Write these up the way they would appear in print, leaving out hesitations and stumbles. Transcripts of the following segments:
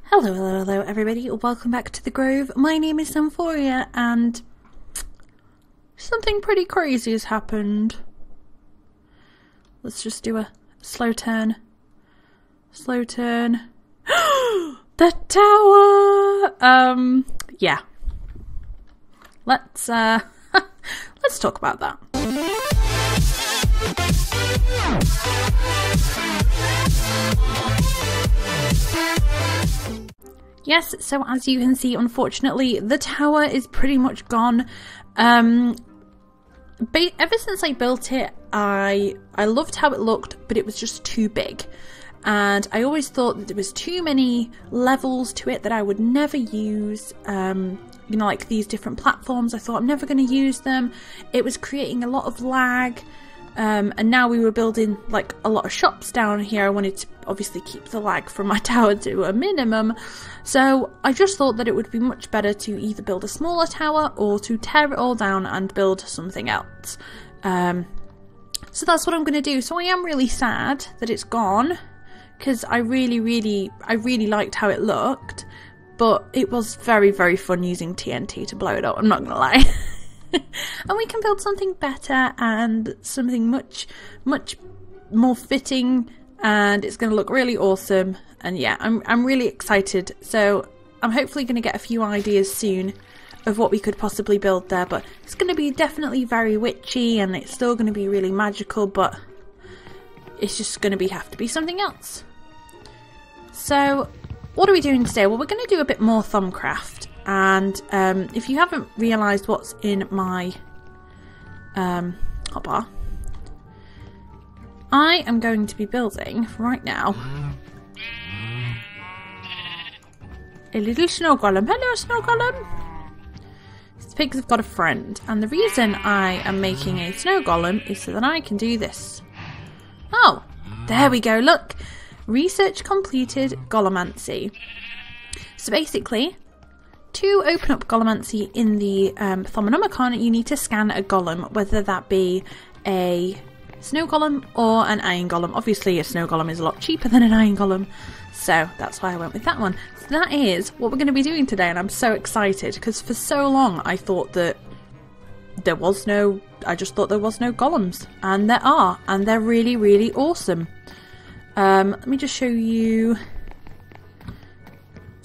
Hello everybody, welcome back to the Grove. My name is Symphoria and something pretty crazy has happened. Let's just do a slow turn. Slow turn. The tower! Yeah. Let's talk about that. Yes, so as you can see, unfortunately, the tower is pretty much gone. Ever since I built it, I loved how it looked, but it was just too big. And I always thought that there was too many levels to it that I would never use. You know, like these different platforms, I thought I'm never going to use them. It was creating a lot of lag. And now we were building like a lot of shops down here. I wanted to obviously keep the lag from my tower to a minimum. So I just thought that it would be much better to either build a smaller tower or to tear it all down and build something else. So that's what I'm going to do. So I am really sad that it's gone because I really liked how it looked. But it was very, very fun using TNT to blow it up, I'm not going to lie. And we can build something better and something much more fitting, and it's going to look really awesome. And yeah, I'm really excited. So I'm hopefully going to get a few ideas soon of what we could possibly build there, but it's going to be definitely very witchy and it's still going to be really magical, but it's just going to have to be something else. So what are we doing today? Well, we're going to do a bit more Thaumcraft. And if you haven't realised what's in my hotbar, I am going to be building right now a little snow golem. Hello, snow golem! These pigs have got a friend, and the reason I am making a snow golem is so that I can do this. Oh, there we go, look! Research completed, Golemancy. So basically, to open up Golemancy in the Thaumcraft, you need to scan a golem, whether that be a snow golem or an iron golem. Obviously a snow golem is a lot cheaper than an iron golem, so that's why I went with that one. So that is what we're going to be doing today, and I'm so excited because for so long I thought that I just thought there was no golems, and there are, and they're really awesome. Let me just show you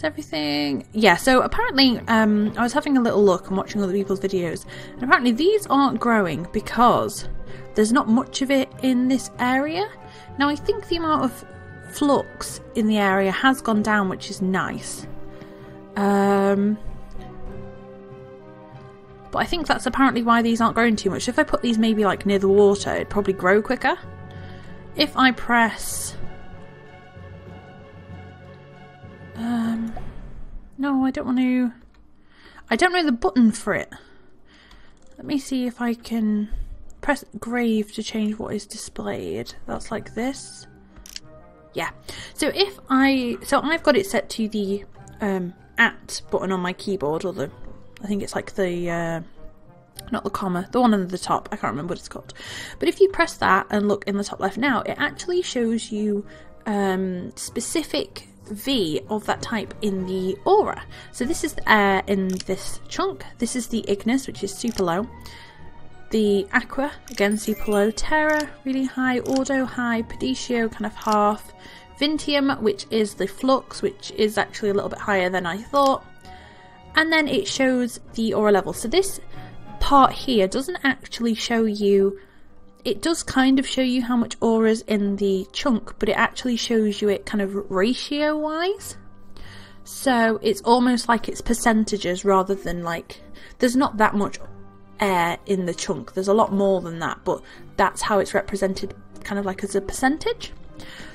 everything. Yeah, so apparently I was having a little look and watching other people's videos, and apparently these aren't growing because there's not much of it in this area. Now I think the amount of flux in the area has gone down, which is nice, but I think that's apparently why these aren't growing too much. If I put these maybe like near the water, it'd probably grow quicker. If I press no, I don't want to. I don't know the button for it. Let me see if I can press grave to change what is displayed. That's like this. Yeah. So I've got it set to the at button on my keyboard, or I think it's like the not the comma, the one under the top. I can't remember what it's called. But if you press that and look in the top left now, it actually shows you specific V of that type in the aura. So this is the air in this chunk. This is the ignis, which is super low. The aqua, again super low. Terra, really high. Ordo, high. Pedicio, kind of half. Vintium, which is the flux, which is actually a little bit higher than I thought. And then it shows the aura level. So this part here doesn't actually show you. It does kind of show you how much aura's in the chunk, but it actually shows you it kind of ratio wise. So it's almost like it's percentages rather than like, there's not that much air in the chunk. There's a lot more than that, but that's how it's represented kind of like as a percentage.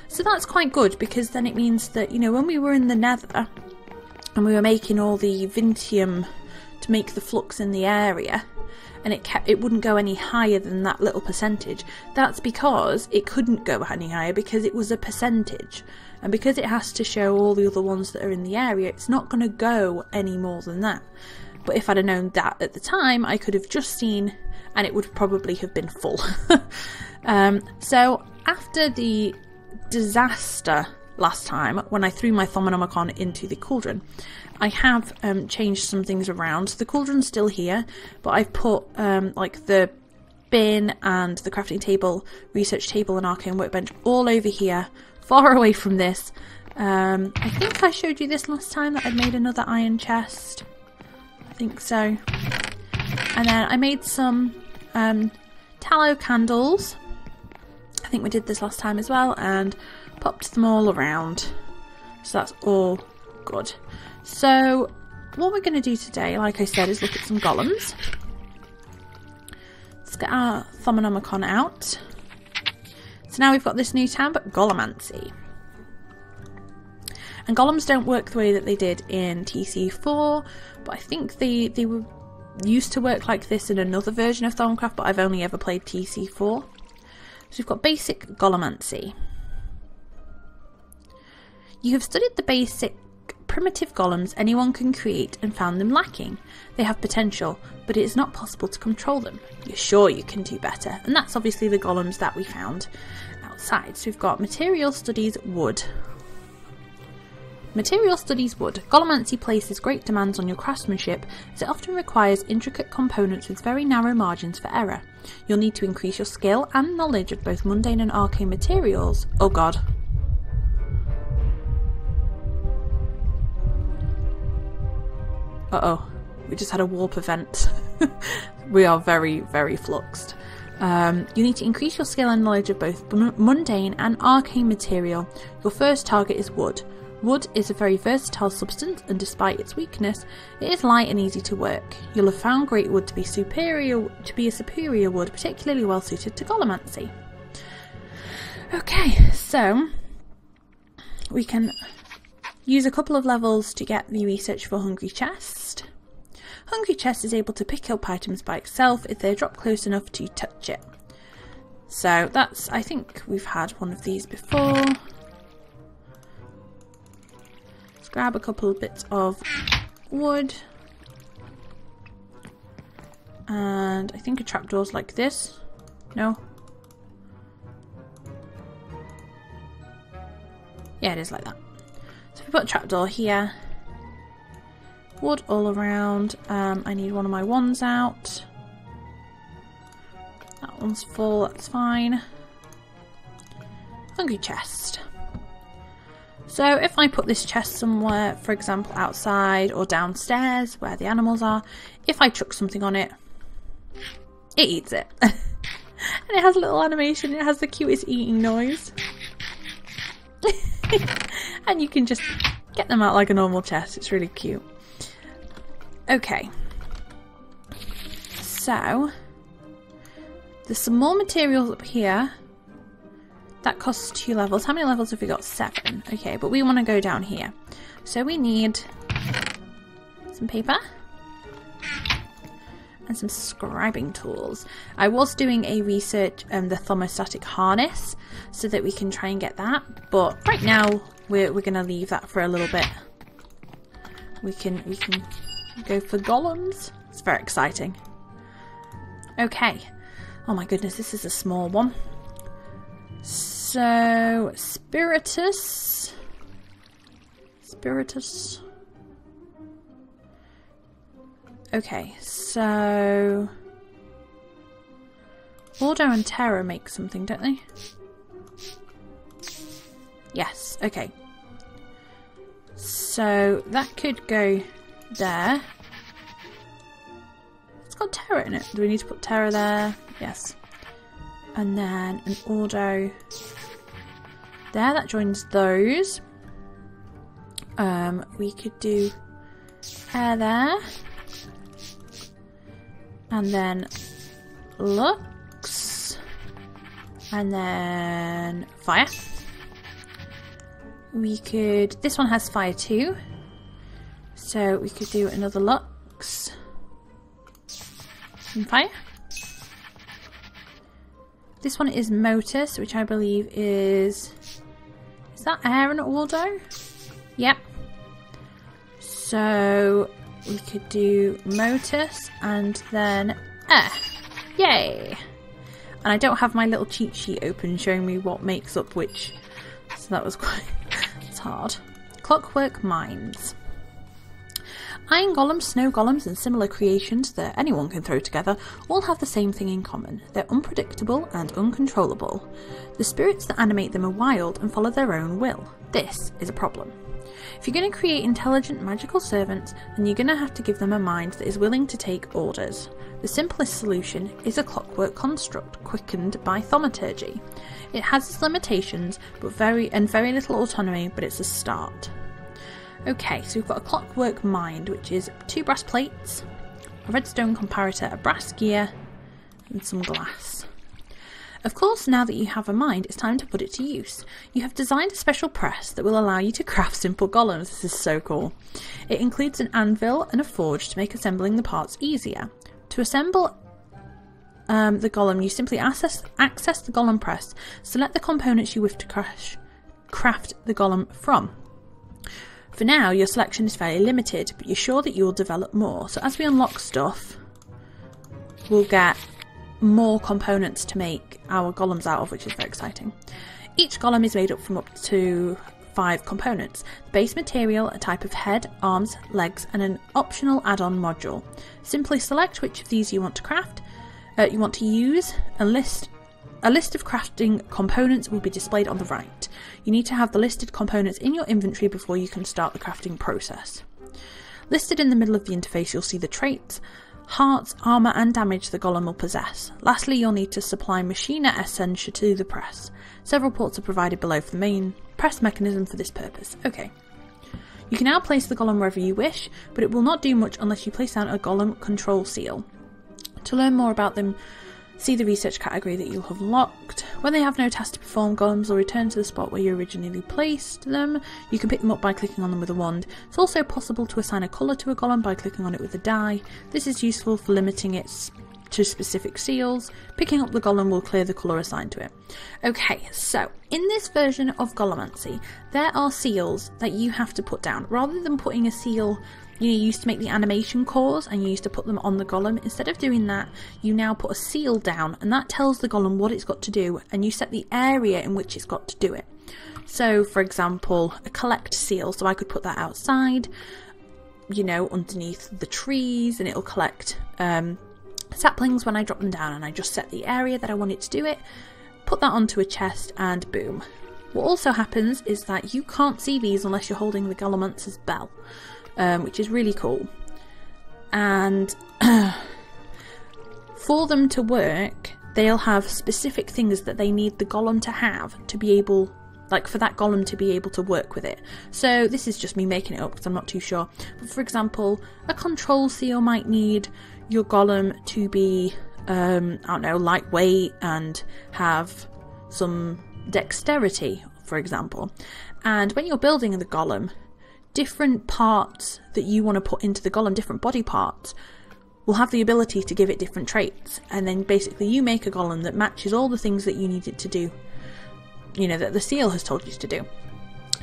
So that's quite good because then it means that, you know, when we were in the nether and we were making all the Vintium to make the flux in the area, and it wouldn't go any higher than that little percentage. That's because it couldn't go any higher because it was a percentage, and because it has to show all the other ones that are in the area, it's not going to go any more than that. But if I'd have known that at the time, I could have just seen, and it would probably have been full. So after the disaster last time when I threw my Thaumcraft into the cauldron. I have changed some things around. So the cauldron's still here, but I've put like the bin and the crafting table, research table and arcane workbench all over here, far away from this. I think I showed you this last time, that I'd made another iron chest. I think so. And then I made some tallow candles. I think we did this last time as well, and popped them all around. So that's all good. So what we're going to do today, like I said, is look at some golems. Let's get our Thaumcraft out. So now we've got this new tab, Golemancy. And golems don't work the way that they did in TC4, but I think they were used to work like this in another version of Thaumcraft, but I've only ever played TC4. So we've got basic Golemancy. You have studied the basic primitive golems anyone can create and found them lacking. They have potential, but it is not possible to control them. You're sure you can do better. And that's obviously the golems that we found outside. So we've got Material Studies Wood. Material Studies Wood. Golemancy places great demands on your craftsmanship, as it often requires intricate components with very narrow margins for error. You'll need to increase your skill and knowledge of both mundane and arcane materials. Oh god. Uh-oh, we just had a warp event. We are very, very fluxed. You need to increase your skill and knowledge of both mundane and arcane material. Your first target is wood. Wood is a very versatile substance, and despite its weakness, it is light and easy to work. You'll have found great wood to be a superior wood, particularly well suited to Golemancy. Okay, so we can use a couple of levels to get the research for Hungry Chest. Hungry Chest is able to pick up items by itself if they drop close enough to touch it. So that's, I think we've had one of these before. Let's grab a couple of bits of wood. And I think a trapdoor's like this. No? Yeah, it is like that. So we put a trapdoor here. Wood all around. I need one of my wands out. That one's full, that's fine. Hungry chest. So if I put this chest somewhere, for example outside or downstairs where the animals are, if I chuck something on it, it eats it. And it has a little animation, it has the cutest eating noise. And you can just get them out like a normal chest, it's really cute. Okay, so there's some more materials up here. That costs 2 levels. How many levels have we got? 7. Okay, but we want to go down here. So we need some paper and some scribing tools. I was doing a research the thermostatic harness so that we can try and get that, but right now we're going to leave that for a little bit. We can go for golems. It's very exciting. Okay. Oh my goodness, this is a small one. So, Spiritus. Okay, so Order and Terror make something, don't they? Yes, okay. So that could go there. It's got Terror in it. Do we need to put Terror there? Yes. And then an Ordo there. That joins those. We could do air there. And then Lux. And then fire. We could... This one has fire too. So we could do another Lux. And fire. This one is Motus, which I believe is... Is that air and Ordo? Yep. So we could do Motus and then air. Yay! And I don't have my little cheat sheet open showing me what makes up which. So that was quite that's hard. Clockwork mines. Iron golems, snow golems and similar creations that anyone can throw together all have the same thing in common. They're unpredictable and uncontrollable. The spirits that animate them are wild and follow their own will. This is a problem. If you're going to create intelligent magical servants, then you're going to have to give them a mind that is willing to take orders. The simplest solution is a clockwork construct quickened by thaumaturgy. It has its limitations but very little autonomy, but it's a start. Okay, so we've got a clockwork mind, which is 2 brass plates, a redstone comparator, a brass gear, and some glass. Of course, now that you have a mind, it's time to put it to use. You have designed a special press that will allow you to craft simple golems. This is so cool. It includes an anvil and a forge to make assembling the parts easier. To assemble the golem, you simply access the golem press, select the components you wish to craft the golem from. For now, your selection is fairly limited, but you're sure that you will develop more. So as we unlock stuff, we'll get more components to make our golems out of, which is very exciting. Each golem is made up from up to 5 components: base material, a type of head, arms, legs, and an optional add-on module. Simply select which of these you want to craft. You want to use. A list of crafting components will be displayed on the right. You need to have the listed components in your inventory before you can start the crafting process. Listed in the middle of the interface, you'll see the traits, hearts, armour and damage the golem will possess. Lastly, you'll need to supply machina essential to the press. Several ports are provided below for the main press mechanism for this purpose. Okay. You can now place the golem wherever you wish, but it will not do much unless you place down a golem control seal. To learn more about them, see the research category that you'll have locked. When they have no task to perform, golems will return to the spot where you originally placed them. You can pick them up by clicking on them with a wand. It's also possible to assign a colour to a golem by clicking on it with a die. This is useful for limiting it to specific seals. Picking up the golem will clear the colour assigned to it. Okay, so in this version of Golemancy, there are seals that you have to put down. Rather than putting a seal, you used to make the animation cores and you used to put them on the golem. Instead of doing that, you now put a seal down, and that tells the golem what it's got to do, and you set the area in which it's got to do it. So for example, a collect seal, so I could put that outside, you know, underneath the trees, and it'll collect saplings when I drop them down, and I just set the area that I want it to do it, put that onto a chest, and boom. What also happens is that you can't see these unless you're holding the Golemancer's bell. Which is really cool. And for them to work, they'll have specific things that they need the golem to have to be able, like for that golem to be able to work with it. So this is just me making it up because I'm not too sure. But for example, a control seal might need your golem to be, I don't know, lightweight and have some dexterity, for example. And when you're building the golem, different parts that you want to put into the golem, different body parts, will have the ability to give it different traits. And then basically you make a golem that matches all the things that you need it to do, you know, that the seal has told you to do.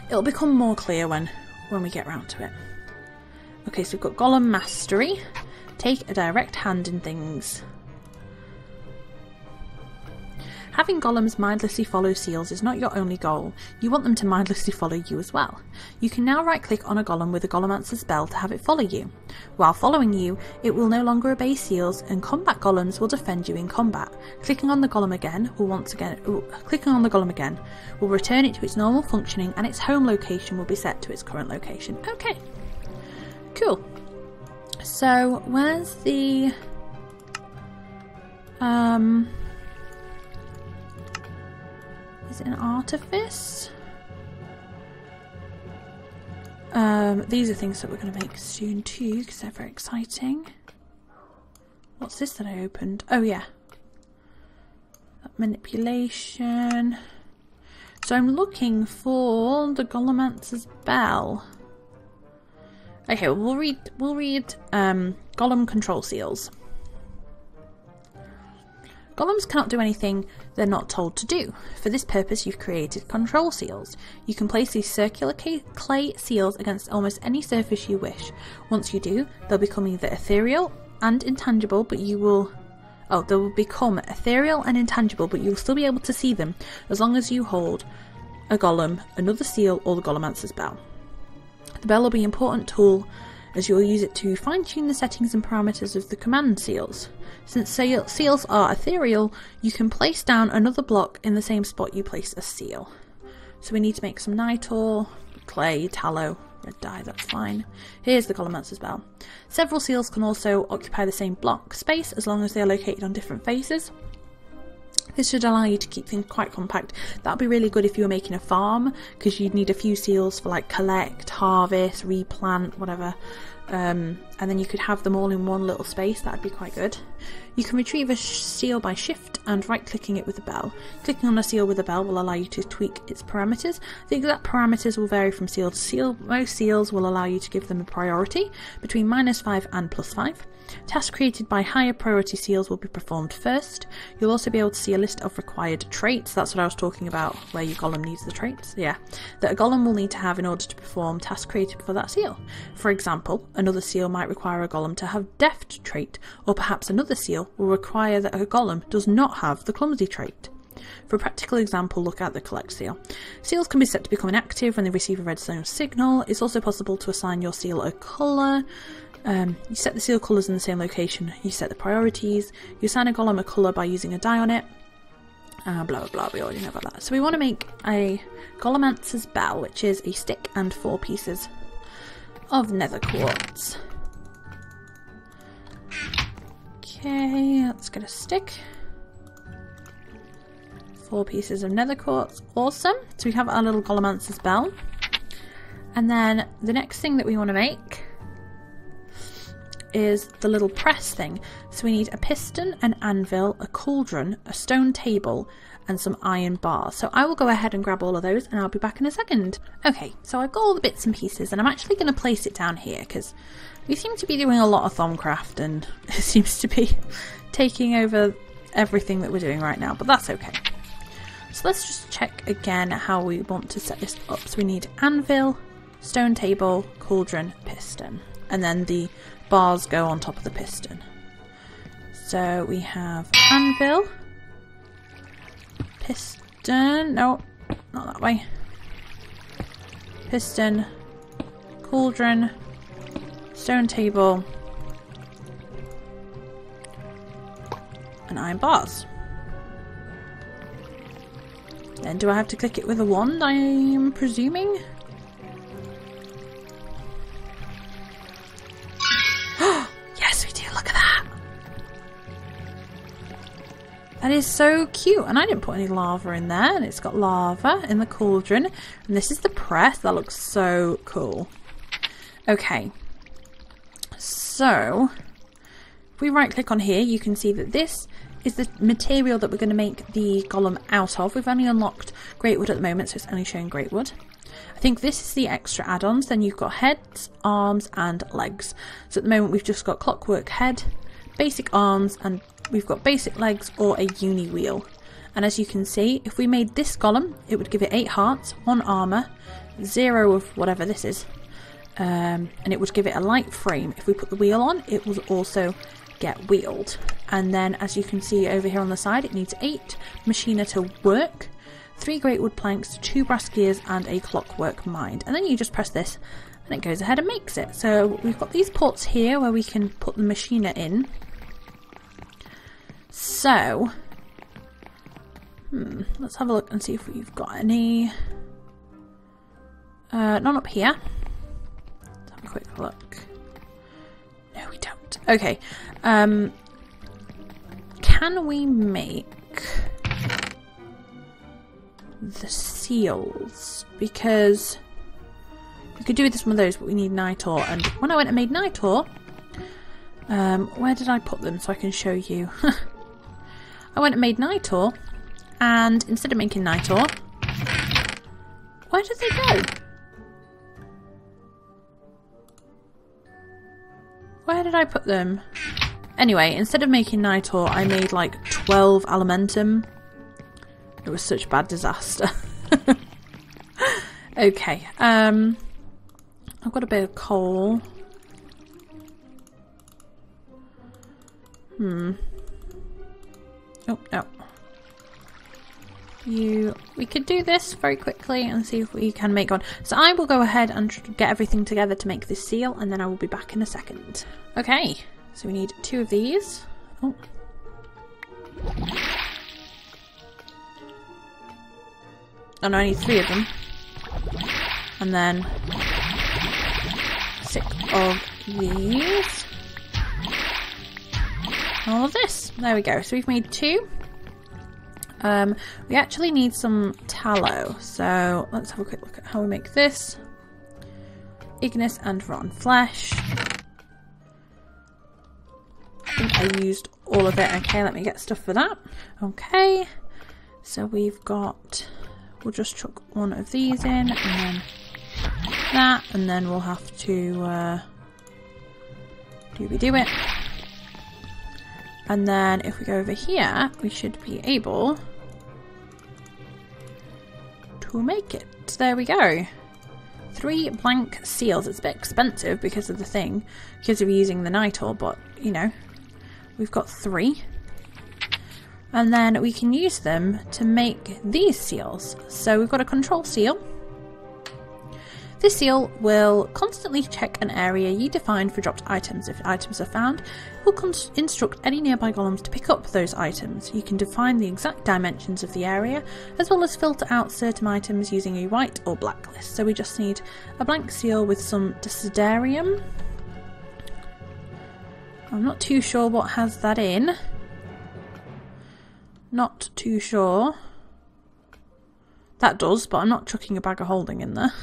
It'll become more clear when we get round to it. Okay, so we've got Golem Mastery. Take a direct hand in things. Having golems mindlessly follow seals is not your only goal. You want them to mindlessly follow you as well. You can now right click on a golem with a Golemancer's spell to have it follow you. While following you, it will no longer obey seals, and combat golems will defend you in combat. Clicking on the golem again will return it to its normal functioning, and its home location will be set to its current location. Okay, cool. So where's the is it an artifice? These are things that we're going to make soon too, because they're very exciting. What's this that I opened? Oh yeah. Manipulation. So I'm looking for the Golemancer's bell. Okay, well, we'll read golem control seals. Golems cannot do anything they're not told to do. For this purpose, you've created control seals. You can place these circular clay seals against almost any surface you wish. Once you do, they'll become either ethereal and intangible, but you will... Oh, they will become ethereal and intangible, but you'll still be able to see them as long as you hold a golem, another seal, or the Golemancer's bell. The bell will be an important tool as you'll use it to fine-tune the settings and parameters of the command seals. Since seals are ethereal, you can place down another block in the same spot you place a seal. So we need to make some nitor, clay, tallow, red dye, that's fine. Here's the Golemancer's bell. Several seals can also occupy the same block space as long as they are located on different faces. This should allow you to keep things quite compact. That would be really good if you were making a farm, because you'd need a few seals for like collect, harvest, replant, whatever. And then you could have them all in one little space. That would be quite good. You can retrieve a seal by shift and right clicking it with the bell. Clicking on a seal with a bell will allow you to tweak its parameters. The exact parameters will vary from seal to seal. Most seals will allow you to give them a priority between -5 and +5. Tasks created by higher priority seals will be performed first. You'll also be able to see a list of required traits. That's what I was talking about, where your golem needs the traits. Yeah, that a golem will need to have in order to perform tasks created for that seal. For example, another seal might require a golem to have deft trait, or perhaps another seal will require that a golem does not have the clumsy trait. For a practical example, look at the collect seal. Seals can be set to become inactive when they receive a redstone signal. It's also possible to assign your seal a colour. You set the seal colours in the same location, you set the priorities, you assign a golem a colour by using a dye on it, blah blah blah, we already know about that. So we want to make a Golemancer's bell, which is a stick and 4 pieces of nether quartz. Okay, let's get a stick. 4 pieces of nether quartz, awesome. So we have our little Golemancer's bell. And then the next thing that we want to make is the little press thing. So we need a piston, an anvil, a cauldron, a stone table, and some iron bars. So I will go ahead and grab all of those and I'll be back in a second. Okay, so I've got all the bits and pieces and I'm actually going to place it down here because we seem to be doing a lot of Thaumcraft and it seems to be taking over everything that we're doing right now, but that's okay. So let's just check again how we want to set this up. So we need anvil, stone table, cauldron, piston, and then the bars go on top of the piston. So we have anvil, piston, no, not that way, piston, cauldron, stone table, and iron bars. Then do I have to click it with a wand, I'm presuming? Yes, we do, look at that! That is so cute, and I didn't put any lava in there, and it's got lava in the cauldron, and this is the press. That looks so cool. Okay, so if we right click on here, you can see that this is the material that we're going to make the golem out of. We've only unlocked great wood at the moment, so it's only showing great wood. I think this is the extra add-ons. Then you've got heads, arms and legs. So at the moment we've just got clockwork head, basic arms, and we've got basic legs or a uni wheel. And as you can see, if we made this golem, it would give it 8 hearts, 1 armour, 0 of whatever this is, and it would give it a light frame. If we put the wheel on, it will also get wheeled. And then as you can see over here on the side, it needs 8 machiner to work, 3 great wood planks, 2 brass gears and a clockwork mind. And then you just press this and it goes ahead and makes it. So we've got these ports here where we can put the machiner in. So let's have a look and see if we've got any. Not up here. Let's have a quick look. No, we don't. Okay. Can we make the seals? Because we could do this one of those, but we need nitor. And when I went and made nitor, where did I put them so I can show you? I went and made nitor, and instead of making nitor, where did they go? Where did I put them? Anyway, instead of making nitor, I made like 12 aluminium. It was such a bad disaster. Okay, I've got a bit of coal. Oh, no. We could do this very quickly and see if we can make one. So I will go ahead and get everything together to make this seal, and then I will be back in a second. Okay, so we need 2 of these. Oh. Oh no, I need 3 of them. And then 6 of these. All of this. There we go. So we've made 2. We actually need some tallow. So let's have a quick look at how we make this. Ignis and rotten flesh. I think I used all of it. Okay, let me get stuff for that. Okay. So we've got... We'll just chuck 1 of these in, and then that, and then we'll have to do it. And then if we go over here, we should be able to make it. There we go. 3 blank seals. It's a bit expensive because of the thing, because of using the night ore, but you know, we've got 3. And then we can use them to make these seals. So we've got a control seal. This seal will constantly check an area you define for dropped items. If items are found, it will instruct any nearby golems to pick up those items. You can define the exact dimensions of the area, as well as filter out certain items using a white or black list. So we just need a blank seal with some desiderium. I'm not too sure what has that in. Not too sure. That does, but I'm not chucking a bag of holding in there.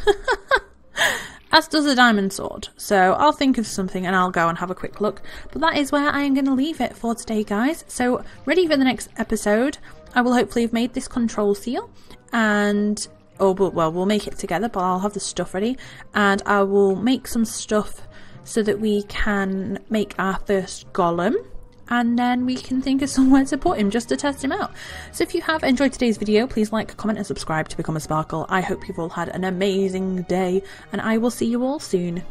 As does a diamond sword. So I'll think of something and I'll go and have a quick look. But that is where I am going to leave it for today, guys. So ready for the next episode. I will hopefully have made this control seal. And... oh, well, we'll make it together, but I'll have the stuff ready. And I will make some stuff so that we can make our first golem. And then we can think of somewhere to put him just to test him out. So if you have enjoyed today's video, please like, comment and subscribe to become a Sparkle. I hope you've all had an amazing day, and I will see you all soon.